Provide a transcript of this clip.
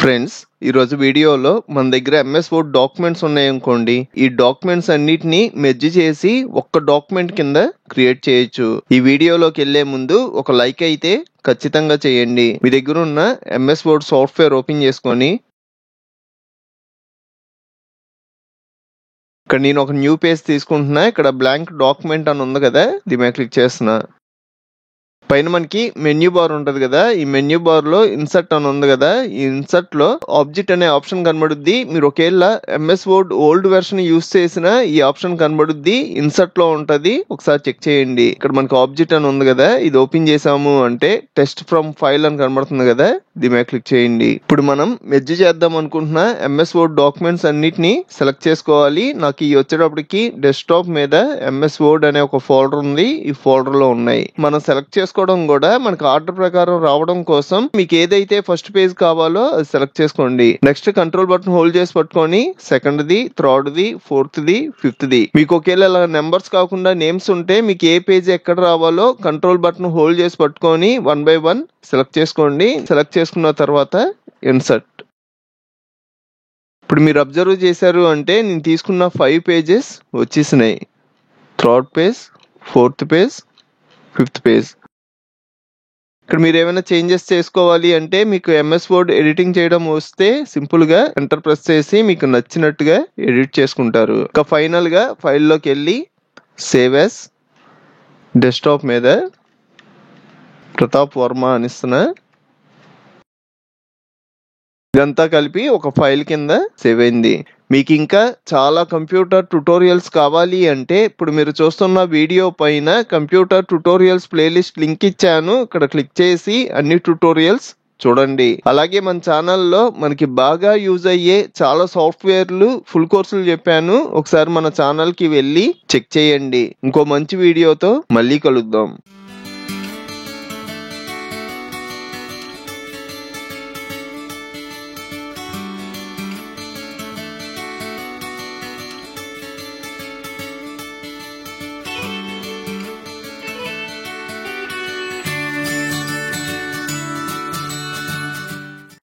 Friends, ఈరోజు వీడియోలో మన దగ్గర ఎంఎస్ వర్డ్ డాక్యుమెంట్స్ ఉన్నాయనుకోండి. ఈ డాక్యుమెంట్స్ అన్నిటిని మెర్జ్ చేసి ఒక్క డాక్యుమెంట్ కింద క్రియేట్ చేయొచ్చు. ఈ వీడియోలోకి వెళ్లే ముందు ఒక లైక్ అయితే ఖచ్చితంగా చేయండి. మీ దగ్గర ఉన్న ఎంఎస్ వర్డ్ సాఫ్ట్వేర్ ఓపెన్ చేసుకొని ఇక్కడ నేను ఒక న్యూ పేజ్ తీసుకుంటున్నా. ఇక్కడ బ్లాంక్ డాక్యుమెంట్ అని ఉంది కదా, దీని మీద క్లిక్ చేస్తున్నా. పైన మనకి మెన్యూ బార్ ఉంటది కదా, ఈ మెన్యూ బార్ లో ఇన్సర్ట్ అని ఉంది కదా, ఈ ఇన్సర్ట్ లో ఆబ్జెక్ట్ అనే ఆప్షన్ కనబడుద్ది. మీరు ఒకవేళ MS word old version use చేసిన ఈ ఆప్షన్ కనబడుద్ది, ఇన్సర్ట్ లో ఉంటది. ఒకసారి చెక్ చేయండి. ఇక్కడ మనకి ఆబ్జెక్ట్ అని ఉంది కదా, ఇది ఓపెన్ చేసాము అంటే టెస్ట్ ఫ్రమ్ ఫైల్ అని కనబడుతుంది కదా, దీని మీద క్లిక్ చేయండి. ఇప్పుడు మనం మెర్జ్ చేద్దాం అనుకుంటున్న ఎంఎస్ వర్డ్ డాక్యుమెంట్స్ అన్నిటిని సెలెక్ట్ చేసుకోవాలి. నాకు ఈ వచ్చేటప్పటికి డెస్క్టాప్ మీద ఎంఎస్ వర్డ్ అనే ఒక ఫోల్డర్ ఉంది, ఈ ఫోల్డర్ లో ఉన్నాయి. మనం సెలెక్ట్ చేసుకోవడం కూడా మనకు ఆర్డర్ ప్రకారం రావడం కోసం మీకు ఏదైతే ఫస్ట్ పేజ్ కావాలో అది సెలెక్ట్ చేసుకోండి. నెక్స్ట్ కంట్రోల్ బటన్ హోల్డ్ చేసి పట్టుకొని second the, third the, fourth the, fifth the, మీకు ఒకేలా నెంబర్స్ కాకుండా నేమ్స్ ఉంటే మీకు ఏ పేజ్ ఎక్కడ రావాలో కంట్రోల్ బటన్ హోల్డ్ చేసి పట్టుకొని 1 by 1 సెలెక్ట్ చేసుకోండి. సెలెక్ట్ చేసుకున్న తర్వాత ఇన్సర్ట్. ఇప్పుడు మీరు అబ్జర్వ్ చేశారు అంటే నేను తీసుకున్న 5 పేజెస్ వచ్చేసినాయి. Third page, fourth page, fifth page. ఇక్కడ మీరు ఏమైనా చేంజెస్ చేసుకోవాలి అంటే మీకు ఎంఎస్ వర్డ్ ఎడిటింగ్ చేయడం వస్తే సింపుల్ గా ఎంటర్ ప్రెస్ చేసి మీకు నచ్చినట్టుగా ఎడిట్ చేసుకుంటారు. ఇక ఫైనల్ గా ఫైల్లోకి వెళ్ళి సేవ్ యాస్, డెస్క్టాప్ మీద ప్రతాప్ వర్మ అనిస్తున్నా. ఇదంతా కలిపి ఒక ఫైల్ కింద సేవ్ అయింది. మీకు ఇంకా చాలా కంప్యూటర్ ట్యుటోరియల్స్ కావాలి అంటే ఇప్పుడు మీరు చూస్తున్న వీడియో పైన కంప్యూటర్ ట్యుటోరియల్స్ ప్లేలిస్ట్ లింక్ ఇచ్చాను. ఇక్కడ క్లిక్ చేసి అన్ని ట్యుటోరియల్స్ చూడండి. అలాగే మన ఛానల్లో మనకి బాగా యూజ్ అయ్యే చాలా సాఫ్ట్వేర్లు ఫుల్ కోర్సులు చెప్పాను. ఒకసారి మన ఛానల్ కి వెళ్ళి చెక్ చేయండి. ఇంకో మంచి వీడియోతో మళ్ళీ కలుద్దాం.